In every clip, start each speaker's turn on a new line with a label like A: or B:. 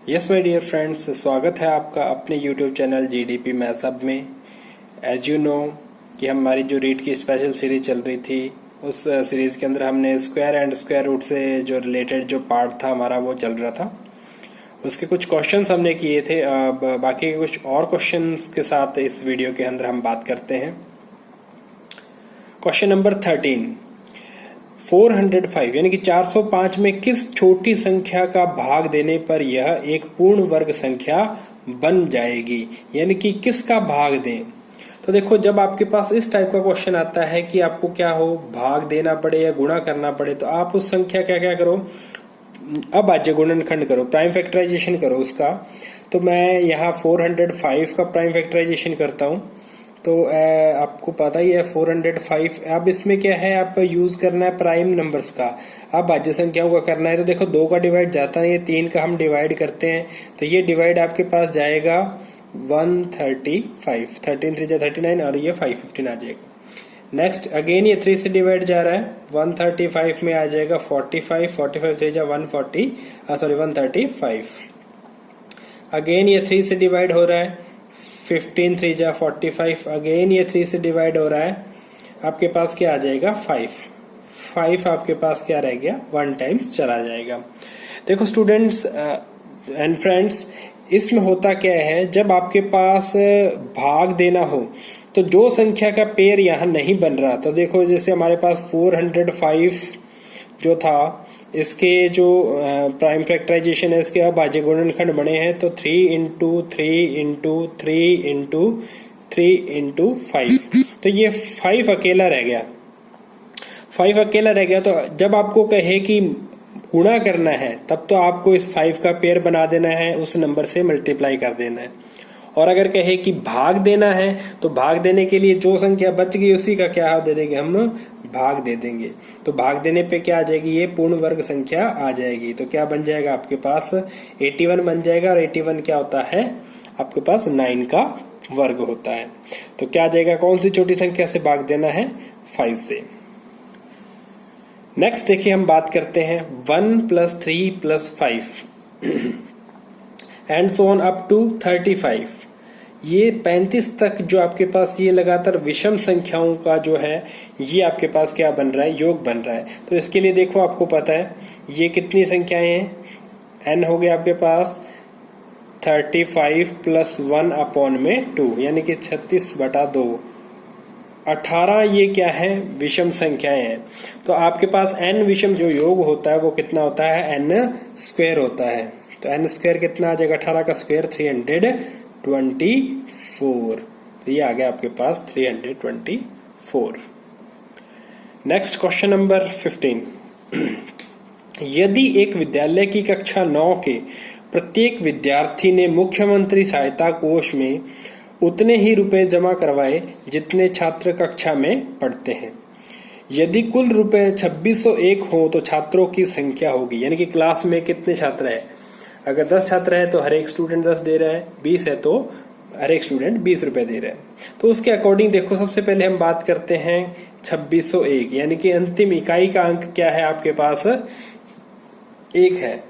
A: Yes my dear friends, स्वागत है आपका अपने YouTube channel GDP maths hub में। एज यू नो कि हमारी जो रीट की स्पेशल सीरीज चल रही थी, उस सीरीज के अंदर हमने स्क्वायर एंड स्क्वायर रूट से जो रिलेटेड जो पार्ट था हमारा वो चल रहा था। उसके कुछ क्वेश्चंस हमने किए थे। अब बाकी के कुछ और क्वेश्चंस के साथ इस वीडियो के अंदर हम बात करते हैं। क्वेश्चन नंबर 13, 405 यानी कि 405 में किस छोटी संख्या का भाग देने पर यह एक पूर्ण वर्ग संख्या बन जाएगी, यानी कि किसका भाग दें। तो देखो, जब आपके पास इस टाइप का क्वेश्चन आता है कि आपको क्या हो, भाग देना पड़े या गुणा करना पड़े, तो आप उस संख्या क्या क्या करो, अभाज्य गुणनखंड करो, प्राइम फैक्टराइजेशन करो उसका। तो मैं यहाँ 405 का प्राइम फैक्टराइजेशन करता हूं। तो आपको पता ही है 405। अब इसमें क्या है, आप यूज करना है प्राइम नंबर्स का, अब भाज्य संख्याओं का करना है। तो देखो, 2 का डिवाइड जाता है, 3 का हम डिवाइड करते हैं, तो ये डिवाइड आपके पास जाएगा 135, 13 3 39 और ये 515 आ जाएगा। नेक्स्ट अगेन ये 3 से डिवाइड जा रहा है, 135 में आ जाएगा 45, 45 3 140 135। अगेन ये 3 से डिवाइड हो रहा है, 15 3 45। अगेन ये 3 से डिवाइड हो रहा है, आपके पास क्या आ जाएगा 5 आपके पास क्या रह गया, 1 टाइम्स चला जाएगा। देखो स्टूडेंट्स एंड फ्रेंड्स, इसमें होता क्या है, जब आपके पास भाग देना हो तो जो संख्या का पेयर यहां नहीं बन रहा, तो देखो जैसे हमारे पास 405 जो था, इसके जो प्राइम फैक्टराइजेशन है, इसके अभाज्य गुणनखंड बने हैं, तो 3 इंटू 3 इंटू 3 इंटू 3 इंटू 5, तो ये 5 अकेला रह गया, 5 अकेला रह गया। तो जब आपको कहे कि गुणा करना है, तब तो आपको इस 5 का पेयर बना देना है, उस नंबर से मल्टीप्लाई कर देना है। और अगर कहे कि भाग देना है, तो भाग देने के लिए जो संख्या बच गई उसी का क्या दे देंगे, हम भाग दे देंगे। तो भाग देने पे क्या आ जाएगी, ये पूर्ण वर्ग संख्या आ जाएगी। तो क्या बन जाएगा आपके पास 81 बन जाएगा, और 81 क्या होता है आपके पास 9 का वर्ग होता है। तो क्या आ जाएगा, कौन सी छोटी संख्या से भाग देना है, 5 से। नेक्स्ट देखिए, हम बात करते हैं 1 + 3 + 5 and so on up to 35। ये 35 तक जो आपके पास ये लगातार विषम संख्याओं का जो है, ये आपके पास क्या बन रहा है, योग बन रहा है। तो इसके लिए देखो, आपको पता है ये कितनी संख्याएं हैं, n हो गया आपके पास 35 + 1/2 यानी कि 36/2, 18 ये क्या है, विषम संख्याएं हैं। तो आपके पास n विषम जो योग होता है वो कितना होता है, n² होता है। तो n² कितना आ जाएगा, 18 का स्क्वायर 324। तो ये आ गया आपके पास 324। नेक्स्ट क्वेश्चन नंबर 15, यदि एक विद्यालय की कक्षा 9 के प्रत्येक विद्यार्थी ने मुख्यमंत्री सहायता कोष में उतने ही रुपए जमा करवाए जितने छात्र कक्षा में पढ़ते हैं, यदि कुल रुपए 2601 हो तो छात्रों की संख्या होगी, यानी कि क्लास में कितने छात्र है। अगर 10 छात्र है तो हर एक स्टूडेंट 10 दे रहा है, 20 है तो हर एक स्टूडेंट 20 रुपए दे रहा है। तो उसके अकॉर्डिंग देखो, सबसे पहले हम बात करते हैं 2601, यानी कि अंतिम इकाई का अंक क्या है आपके पास, 1 है।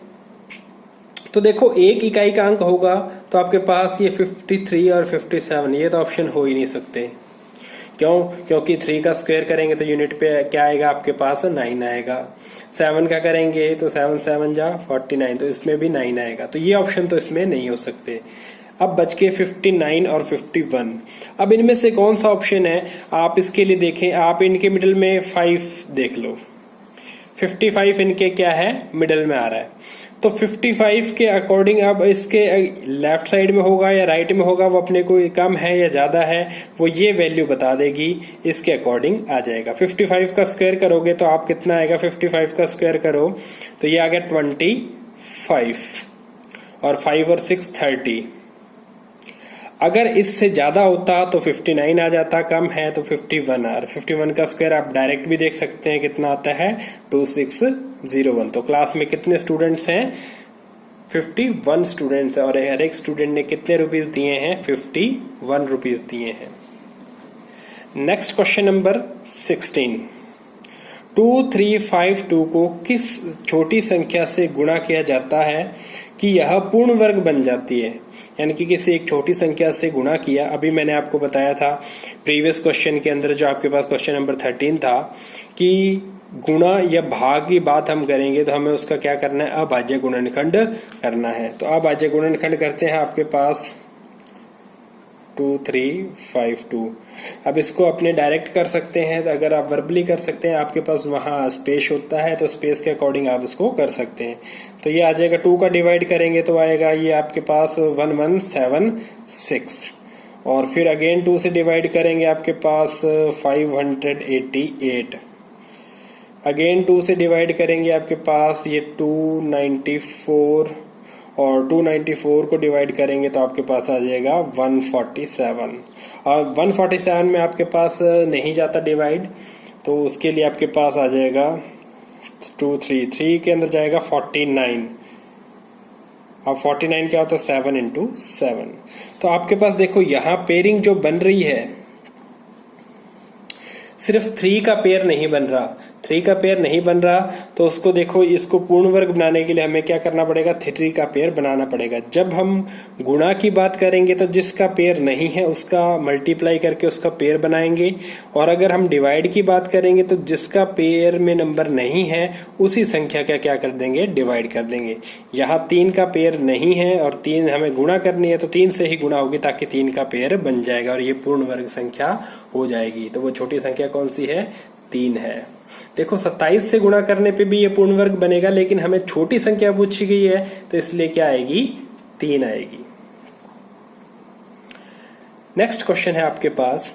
A: तो देखो, 1 इकाई का अंक होगा तो आपके पास ये 53 और 57, ये तो ऑप्शन हो ही नहीं सकते। क्यों, क्योंकि 3 का स्क्वायर करेंगे तो यूनिट पे क्या आएगा आपके पास, 9 आएगा। 7 का करेंगे तो 7 7 जा 49, तो इसमें भी 9 आएगा। तो ये ऑप्शन तो इसमें नहीं हो सकते। अब बच के 59 और 51। अब इनमें से कौन सा ऑप्शन है, आप इसके लिए देखें, आप इनके मिडिल में 5 देख लो, 55 इनके क्या है, मिडिल में आ रहा है। तो 55 के अकॉर्डिंग अब इसके लेफ्ट साइड में होगा या राइट में होगा, वो अपने को कम है या ज्यादा है, वो ये वैल्यू बता देगी, इसके अकॉर्डिंग आ जाएगा। 55 का स्क्वायर करोगे तो आप कितना आएगा, 55 का स्क्वायर करो तो ये आ गया 25, और 5 और 6 30। अगर इससे ज्यादा होता तो 59 आ जाता, कम है तो 51, और 51 का स्क्वायर आप डायरेक्ट भी देख सकते हैं कितना आता है, 2601। तो क्लास में कितने स्टूडेंट्स हैं, 51 स्टूडेंट्स, और हर एक स्टूडेंट ने कितने रुपीज दिए हैं, 51 रुपीज दिए हैं। नेक्स्ट क्वेश्चन नंबर 16, 2352 को किस छोटी संख्या से गुणा किया जाता है कि यह पूर्ण वर्ग बन जाती है, यानी कि किसी एक छोटी संख्या से गुणा किया। अभी मैंने आपको बताया था प्रीवियस क्वेश्चन के अंदर, जो आपके पास क्वेश्चन नंबर 13 था, कि गुणा या भाग की बात हम करेंगे तो हमें उसका क्या करना है, अभाज्य गुणनखंड करना है। तो अभाज्य गुणनखंड करते हैं आपके पास 2 3 5 2। अब इसको अपने डायरेक्ट कर सकते हैं, तो अगर आप वर्बली कर सकते हैं, आपके पास वहां स्पेस होता है तो स्पेस के अकॉर्डिंग आप इसको कर सकते हैं। तो ये आ जाएगा 2 का डिवाइड करेंगे तो आएगा ये आपके पास 1176, और फिर अगेन 2 से डिवाइड करेंगे आपके पास 588, अगेन 2 से डिवाइड करेंगे आपके पास ये 294, और 294 को डिवाइड करेंगे तो आपके पास आ जाएगा 147, और 147 में आपके पास नहीं जाता डिवाइड, तो उसके लिए आपके पास आ जाएगा 233 के अंदर जाएगा 49। अब 49 क्या होता है, 7 इंटू 7। तो आपके पास देखो यहाँ पेयरिंग जो बन रही है, सिर्फ 3 का पेयर नहीं बन रहा, 3 का पेयर नहीं बन रहा, तो उसको देखो, इसको पूर्ण वर्ग बनाने के लिए हमें क्या करना पड़ेगा, 3 का पेयर बनाना पड़ेगा। जब हम गुणा की बात करेंगे तो जिसका पेयर नहीं है उसका मल्टीप्लाई करके उसका पेयर बनाएंगे, और अगर हम डिवाइड की बात करेंगे तो जिसका पेयर में नंबर नहीं है उसी संख्या का क्या कर देंगे, डिवाइड कर देंगे। यहाँ 3 का पेयर नहीं है और 3 हमें गुणा करनी है, तो 3 से ही गुणा होगी ताकि 3 का पेयर बन जाएगा और ये पूर्ण वर्ग संख्या हो जाएगी। तो वो छोटी संख्या कौन सी है, 3 है। देखो 27 से गुणा करने पे भी ये पूर्ण वर्ग बनेगा, लेकिन हमें छोटी संख्या पूछी गई है तो इसलिए क्या आएगी, 3 आएगी। नेक्स्ट क्वेश्चन है आपके पास,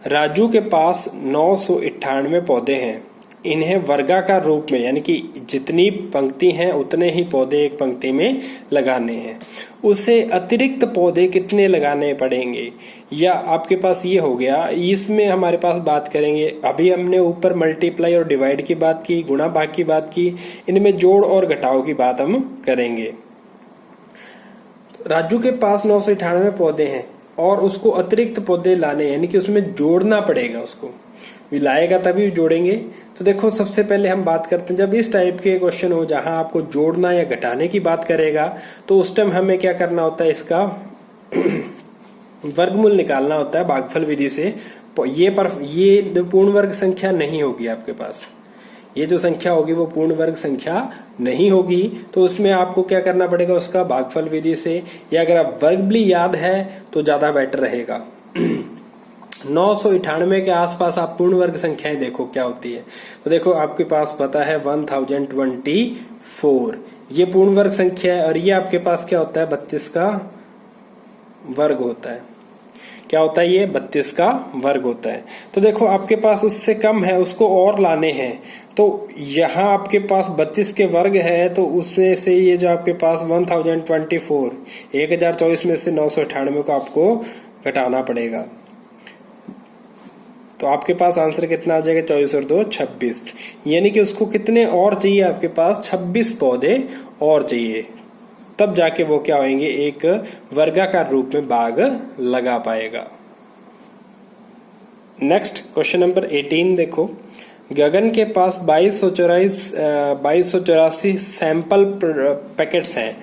A: राजू के पास 998 पौधे हैं, इन्हें वर्गाकार रूप में, यानी कि जितनी पंक्ति हैं उतने ही पौधे एक पंक्ति में लगाने हैं, उसे अतिरिक्त पौधे कितने लगाने पड़ेंगे। या आपके पास ये हो गया, इसमें हमारे पास बात करेंगे, अभी हमने ऊपर मल्टीप्लाई और डिवाइड की बात की, गुणा भाग की बात की, इनमें जोड़ और घटाव की बात हम करेंगे। राजू के पास 998 पौधे हैं और उसको अतिरिक्त पौधे लाने, यानी कि उसमें जोड़ना पड़ेगा, उसको लाएगा तभी जोड़ेंगे। तो देखो सबसे पहले हम बात करते हैं, जब इस टाइप के क्वेश्चन हो जहां आपको जोड़ना या घटाने की बात करेगा तो उस टाइम हमें क्या करना होता है, इसका वर्गमूल निकालना होता है भागफल विधि से। ये पूर्ण वर्ग संख्या नहीं होगी आपके पास, ये जो संख्या होगी वो पूर्ण वर्ग संख्या नहीं होगी, तो उसमें आपको क्या करना पड़ेगा, उसका भागफल विधि से, या अगर आप वर्गमूल याद है तो ज्यादा बेटर रहेगा। 998 के आसपास आप पूर्ण वर्ग संख्याएं देखो क्या होती है। तो देखो आपके पास पता है 1024, ये पूर्ण वर्ग संख्या है, और ये आपके पास क्या होता है, 32 का वर्ग होता है। क्या होता है, ये 32 का वर्ग होता है। तो देखो आपके पास उससे कम है, उसको और लाने हैं, तो यहाँ आपके पास 32 के वर्ग है, तो उसमें से ये जो आपके पास 1024 में से 998 को आपको घटाना पड़ेगा। तो आपके पास आंसर कितना आ जाएगा, 24 और 2 26, यानी कि उसको कितने और चाहिए, आपके पास 26 पौधे और चाहिए, तब जाके वो क्या होंगे, एक वर्गाकार रूप में बाग लगा पाएगा। नेक्स्ट क्वेश्चन नंबर 18 देखो, गगन के पास 2284 सैंपल पैकेट्स हैं।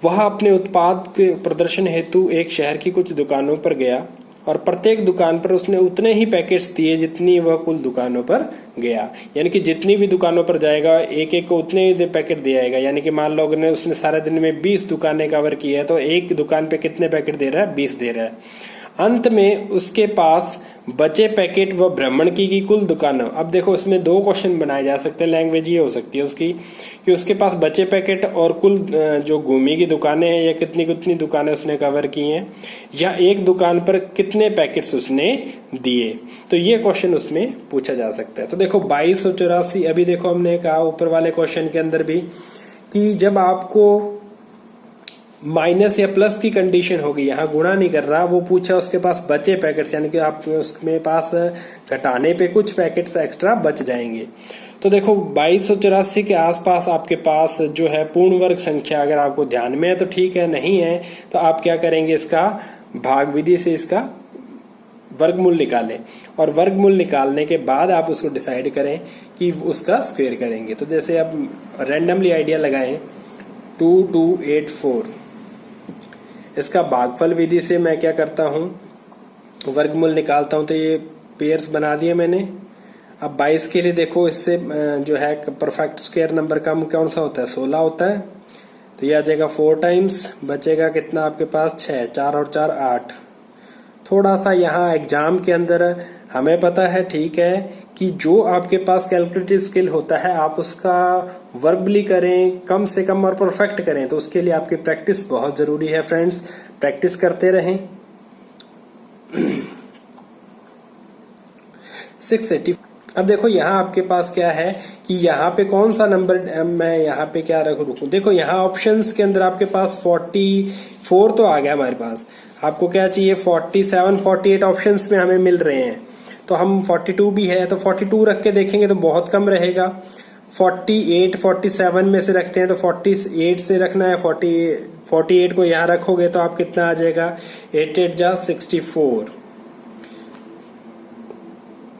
A: वह अपने उत्पाद के प्रदर्शन हेतु एक शहर की कुछ दुकानों पर गया और प्रत्येक दुकान पर उसने उतने ही पैकेट्स दिए जितनी वह कुल दुकानों पर गया। यानी कि जितनी भी दुकानों पर जाएगा एक एक को उतने ही पैकेट दिया जाएगा। यानी कि मान लो उसने सारे दिन में 20 दुकानें कवर की है, तो एक दुकान पे कितने पैकेट दे रहा है, 20 दे रहा है। अंत में उसके पास बचे पैकेट व भ्रमण की कुल दुकानों। अब देखो इसमें 2 क्वेश्चन बनाए जा सकते हैं, लैंग्वेज ये हो सकती है उसकी कि उसके पास बचे पैकेट और कुल जो घूमी की दुकानें हैं या कितनी कितनी दुकानें उसने कवर की हैं, या एक दुकान पर कितने पैकेट्स उसने दिए। तो ये क्वेश्चन उसमें पूछा जा सकता है। तो देखो 2284, अभी देखो हमने कहा ऊपर वाले क्वेश्चन के अंदर भी कि जब आपको माइनस या प्लस की कंडीशन होगी, यहाँ गुणा नहीं कर रहा, वो पूछा उसके पास बचे पैकेट्स, यानी कि आप उसमें पास घटाने पे कुछ पैकेट्स एक्स्ट्रा बच जाएंगे। तो देखो 2284 के आसपास आपके पास जो है पूर्ण वर्ग संख्या, अगर आपको ध्यान में है तो ठीक है, नहीं है तो आप क्या करेंगे, इसका भाग विधि से इसका वर्गमूल निकालें, और वर्गमूल निकालने के बाद आप उसको डिसाइड करें कि उसका स्क्वायर करेंगे। तो जैसे अब रैंडमली आइडिया लगाएं, 2284। इसका भागफल विधि से मैं क्या करता हूं, वर्गमूल निकालता हूं, तो ये पेयर्स बना दिए मैंने। अब 22 के लिए देखो, इससे जो है परफेक्ट स्क्वायर नंबर का कौन सा होता है, 16 होता है। तो ये आ जाएगा 4 टाइम्स, बचेगा कितना आपके पास 6, 4 और 4 8। थोड़ा सा यहाँ एग्जाम के अंदर हमें पता है, ठीक है, कि जो आपके पास कैलकुलेटिव स्किल होता है आप उसका वर्बली करें कम से कम और परफेक्ट करें, तो उसके लिए आपकी प्रैक्टिस बहुत जरूरी है फ्रेंड्स। प्रैक्टिस करते रहें। 680। अब देखो यहाँ आपके पास क्या है कि यहाँ पे कौन सा नंबर मैं यहाँ पे क्या रुकूं। देखो यहाँ ऑप्शंस के अंदर आपके पास 44 तो आ गया हमारे पास। आपको क्या चाहिए, 47 48 ऑप्शंस में हमें मिल रहे हैं। तो हम 42 भी है तो 42 रख के देखेंगे तो बहुत कम रहेगा। 48 47 में से रखते हैं तो 48 से रखना है। 48 को यहाँ रखोगे तो आप कितना आ जाएगा, 8 8 जा 64।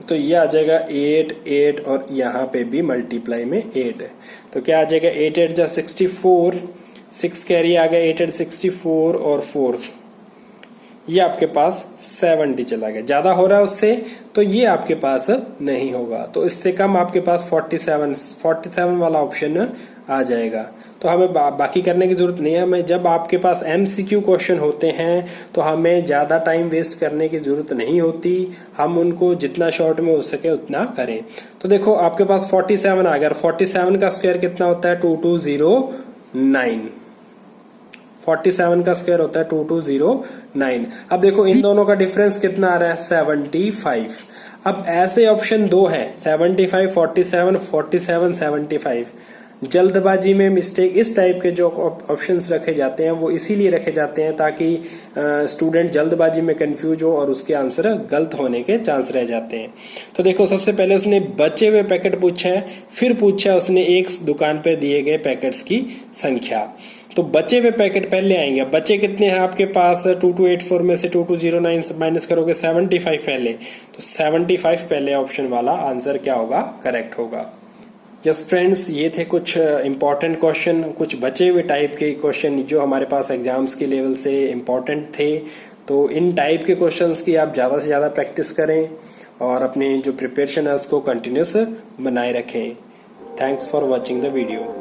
A: तो ये आ जाएगा 8 8 और यहाँ पे भी मल्टीप्लाई में 8 है। तो क्या आ जाएगा, 8 8 जा 64, 6 कैरी आ गया, 8 8 64 और 4 ये आपके पास 70 चला गया। ज्यादा हो रहा है उससे, तो ये आपके पास नहीं होगा। तो इससे कम आपके पास 47 वाला ऑप्शन आ जाएगा। तो हमें बाकी करने की जरूरत नहीं है। हमें जब आपके पास MCQ क्वेश्चन होते हैं तो हमें ज्यादा टाइम वेस्ट करने की जरूरत नहीं होती। हम उनको जितना शॉर्ट में हो सके उतना करें। तो देखो आपके पास 47 आ गया। 47 का स्क्वायर कितना होता है, 2209। 47 का स्क्वायर होता है 2209। अब देखो इन दोनों का डिफरेंस कितना आ रहा है, 75। अब ऐसे ऑप्शन दो हैं, 75 47 47 75। जल्दबाजी में मिस्टेक, इस टाइप के जो ऑप्शंस रखे जाते हैं वो इसीलिए रखे जाते हैं ताकि स्टूडेंट जल्दबाजी में कंफ्यूज हो और उसके आंसर गलत होने के चांस रह जाते हैं। तो देखो सबसे पहले उसने बचे हुए पैकेट पूछा है, फिर पूछा उसने एक दुकान पे दिए गए पैकेट्स की संख्या। तो बचे हुए पैकेट पहले आएंगे। बचे कितने हैं आपके पास, 2284 में से 2209 माइनस करोगे 75 पहले, तो 75 पहले ऑप्शन वाला आंसर क्या होगा, करेक्ट होगा। यस फ्रेंड्स, ये थे कुछ इंपॉर्टेंट क्वेश्चन, कुछ बचे हुए टाइप के क्वेश्चन जो हमारे पास एग्जाम्स के लेवल से इंपॉर्टेंट थे। तो इन टाइप के क्वेश्चंस की आप ज्यादा से ज्यादा प्रैक्टिस करें और अपनी जो प्रिपरेशन है उसको कंटिन्यूस बनाए रखें। Thanks for watching the video.